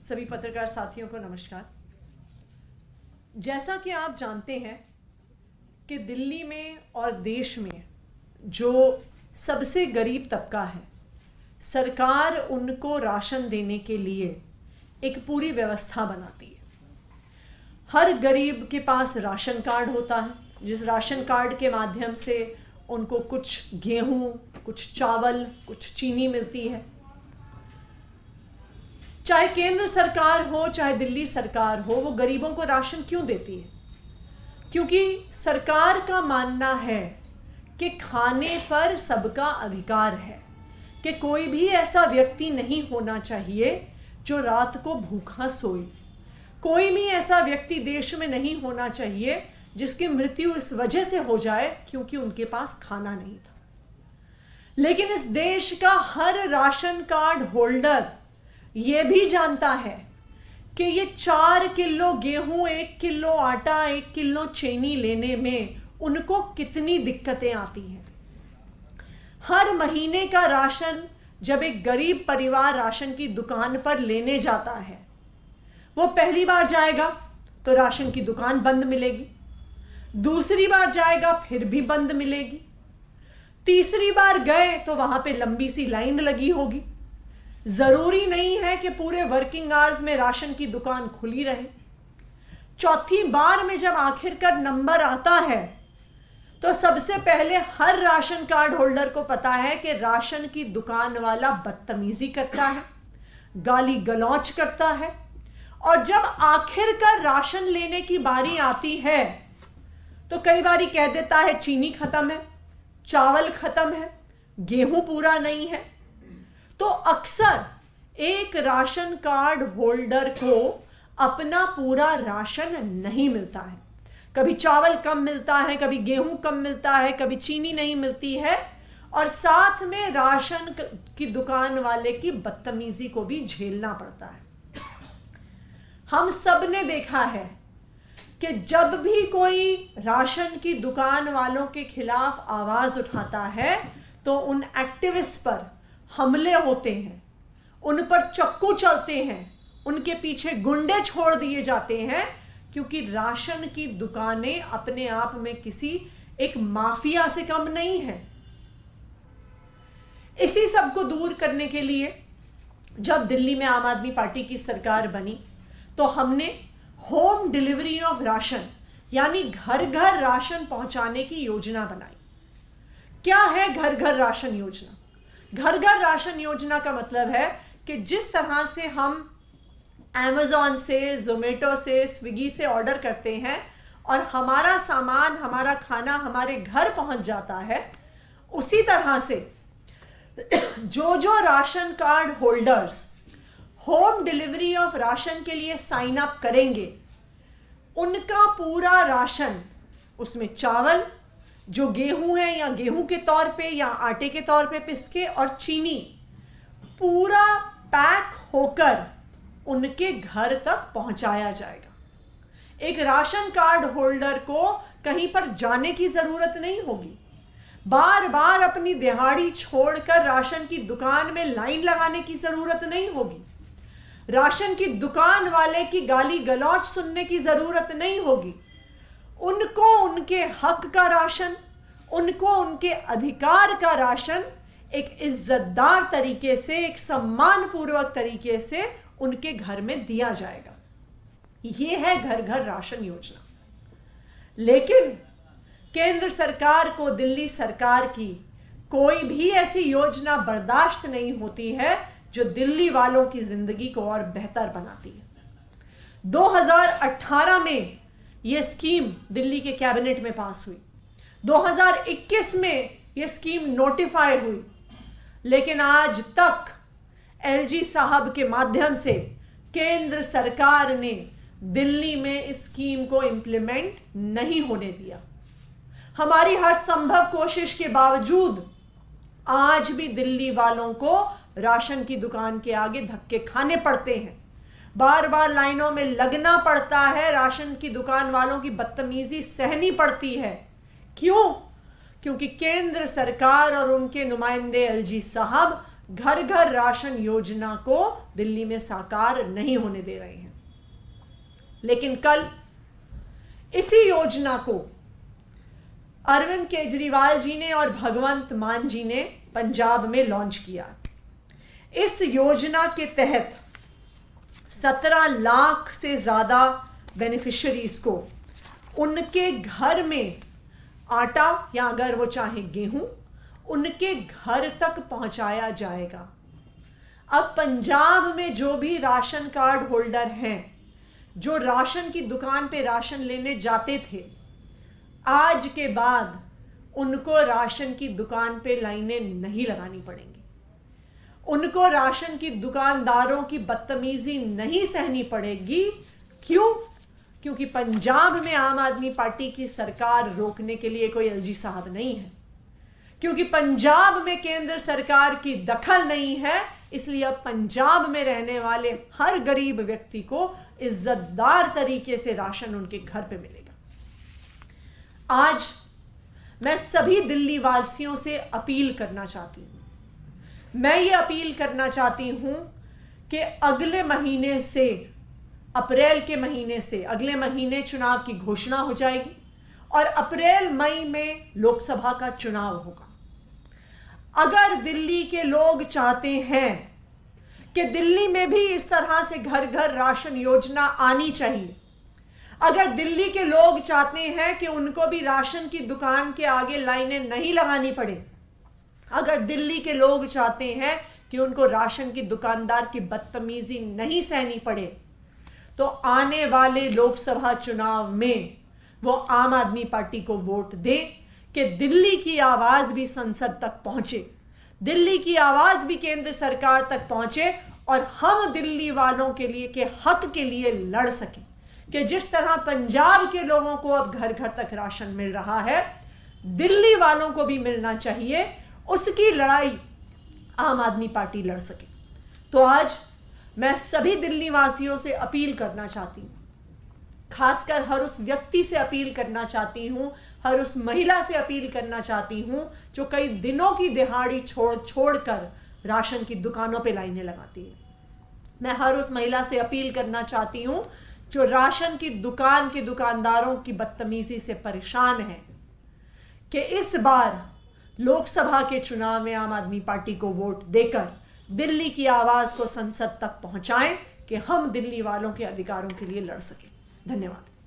सभी पत्रकार साथियों को नमस्कार। जैसा कि आप जानते हैं कि दिल्ली में और देश में जो सबसे गरीब तबका है, सरकार उनको राशन देने के लिए एक पूरी व्यवस्था बनाती है। हर गरीब के पास राशन कार्ड होता है, जिस राशन कार्ड के माध्यम से उनको कुछ गेहूं, कुछ चावल, कुछ चीनी मिलती है। चाहे केंद्र सरकार हो चाहे दिल्ली सरकार हो, वो गरीबों को राशन क्यों देती है? क्योंकि सरकार का मानना है कि खाने पर सबका अधिकार है, कि कोई भी ऐसा व्यक्ति नहीं होना चाहिए जो रात को भूखा सोए। कोई भी ऐसा व्यक्ति देश में नहीं होना चाहिए जिसकी मृत्यु इस वजह से हो जाए क्योंकि उनके पास खाना नहीं था। लेकिन इस देश का हर राशन कार्ड होल्डर यह भी जानता है कि ये 4 किलो गेहूं, 1 किलो आटा, 1 किलो चीनी लेने में उनको कितनी दिक्कतें आती हैं। हर महीने का राशन जब एक गरीब परिवार राशन की दुकान पर लेने जाता है, वो पहली बार जाएगा तो राशन की दुकान बंद मिलेगी, दूसरी बार जाएगा फिर भी बंद मिलेगी, तीसरी बार गए तो वहां पे लंबी सी लाइन लगी होगी। जरूरी नहीं है कि पूरे वर्किंग आवर्स में राशन की दुकान खुली रहे। चौथी बार में जब आखिरकार नंबर आता है तो सबसे पहले हर राशन कार्ड होल्डर को पता है कि राशन की दुकान वाला बदतमीजी करता है, गाली गलौज करता है, और जब आखिरकार राशन लेने की बारी आती है तो कई बारी कह देता है चीनी खत्म है, चावल खत्म है, गेहूं पूरा नहीं है। तो अक्सर एक राशन कार्ड होल्डर को अपना पूरा राशन नहीं मिलता है। कभी चावल कम मिलता है, कभी गेहूं कम मिलता है, कभी चीनी नहीं मिलती है, और साथ में राशन की दुकान वाले की बदतमीजी को भी झेलना पड़ता है। हम सब ने देखा है कि जब भी कोई राशन की दुकान वालों के खिलाफ आवाज उठाता है तो उन एक्टिविस्ट पर हमले होते हैं, उन पर चक्कू चलते हैं, उनके पीछे गुंडे छोड़ दिए जाते हैं, क्योंकि राशन की दुकानें अपने आप में किसी एक माफिया से कम नहीं है। इसी सब को दूर करने के लिए जब दिल्ली में आम आदमी पार्टी की सरकार बनी तो हमने होम डिलीवरी ऑफ राशन यानी घर घर राशन पहुंचाने की योजना बनाई। क्या है घर घर राशन योजना? घर घर राशन योजना का मतलब है कि जिस तरह से हम Amazon से, जोमेटो से, स्विगी से ऑर्डर करते हैं और हमारा सामान, हमारा खाना हमारे घर पहुंच जाता है, उसी तरह से जो ration card holders home delivery of ration के लिए साइन अप करेंगे, उनका पूरा राशन, उसमें चावल जो गेहूं है या गेहूं के तौर पे या आटे के तौर पे पिसके, और चीनी पूरा पैक होकर उनके घर तक पहुंचाया जाएगा। एक राशन कार्ड होल्डर को कहीं पर जाने की जरूरत नहीं होगी, बार बार अपनी दिहाड़ी छोड़कर राशन की दुकान में लाइन लगाने की जरूरत नहीं होगी, राशन की दुकान वाले की गाली गलौज सुनने की जरूरत नहीं होगी। उनको उनके हक का राशन, उनको उनके अधिकार का राशन एक इज्जतदार तरीके से, एक सम्मानपूर्वक तरीके से उनके घर में दिया जाएगा। यह है घर घर राशन योजना। लेकिन केंद्र सरकार को, दिल्ली सरकार की कोई भी ऐसी योजना बर्दाश्त नहीं होती है जो दिल्ली वालों की जिंदगी को और बेहतर बनाती है। 2018 में यह स्कीम दिल्ली के कैबिनेट में पास हुई, 2021 में यह स्कीम नोटिफाई हुई, लेकिन आज तक एलजी साहब के माध्यम से केंद्र सरकार ने दिल्ली में इस स्कीम को इंप्लीमेंट नहीं होने दिया। हमारी हर संभव कोशिश के बावजूद आज भी दिल्ली वालों को राशन की दुकान के आगे धक्के खाने पड़ते हैं, बार बार लाइनों में लगना पड़ता है, राशन की दुकान वालों की बदतमीजी सहनी पड़ती है। क्यों? क्योंकि केंद्र सरकार और उनके नुमाइंदे एलजी साहब घर घर राशन योजना को दिल्ली में साकार नहीं होने दे रहे हैं। लेकिन कल इसी योजना को अरविंद केजरीवाल जी ने और भगवंत मान जी ने पंजाब में लॉन्च किया। इस योजना के तहत 17 लाख से ज्यादा बेनिफिशियरीज को उनके घर में आटा या अगर वो चाहे गेहूं उनके घर तक पहुंचाया जाएगा। अब पंजाब में जो भी राशन कार्ड होल्डर हैं, जो राशन की दुकान पे राशन लेने जाते थे, आज के बाद उनको राशन की दुकान पे लाइनें नहीं लगानी पड़ेंगी। उनको राशन की दुकानदारों की बदतमीजी नहीं सहनी पड़ेगी। क्यों? क्योंकि पंजाब में आम आदमी पार्टी की सरकार रोकने के लिए कोई एलजी साहब नहीं है, क्योंकि पंजाब में केंद्र सरकार की दखल नहीं है। इसलिए अब पंजाब में रहने वाले हर गरीब व्यक्ति को इज्जतदार तरीके से राशन उनके घर पे मिलेगा। आज मैं सभी दिल्ली वासियों से अपील करना चाहती हूं। मैं ये अपील करना चाहती हूं कि अगले महीने से, अप्रैल के महीने से, अगले महीने चुनाव की घोषणा हो जाएगी और अप्रैल मई में लोकसभा का चुनाव होगा। अगर दिल्ली के लोग चाहते हैं कि दिल्ली में भी इस तरह से घर घर राशन योजना आनी चाहिए, अगर दिल्ली के लोग चाहते हैं कि उनको भी राशन की दुकान के आगे लाइनें नहीं लगानी पड़े, अगर दिल्ली के लोग चाहते हैं कि उनको राशन की दुकानदार की बदतमीजी नहीं सहनी पड़े, तो आने वाले लोकसभा चुनाव में वो आम आदमी पार्टी को वोट दें कि दिल्ली की आवाज भी संसद तक पहुंचे, दिल्ली की आवाज भी केंद्र सरकार तक पहुंचे और हम दिल्ली वालों के लिए के हक के लिए लड़ सकें कि जिस तरह पंजाब के लोगों को अब घर घर तक राशन मिल रहा है, दिल्ली वालों को भी मिलना चाहिए। उसकी लड़ाई आम आदमी पार्टी लड़ सके। तो आज मैं सभी दिल्ली वासियों से अपील करना चाहती हूं, खासकर हर उस व्यक्ति से अपील करना चाहती हूं, हर उस महिला से अपील करना चाहती हूं जो कई दिनों की दिहाड़ी छोड़ कर राशन की दुकानों पे लाइनें लगाती है। मैं हर उस महिला से अपील करना चाहती हूं जो राशन की दुकान के दुकानदारों की बदतमीजी से परेशान है कि इस बार लोकसभा के चुनाव में आम आदमी पार्टी को वोट देकर दिल्ली की आवाज को संसद तक पहुंचाएं कि हम दिल्ली वालों के अधिकारों के लिए लड़ सकें। धन्यवाद।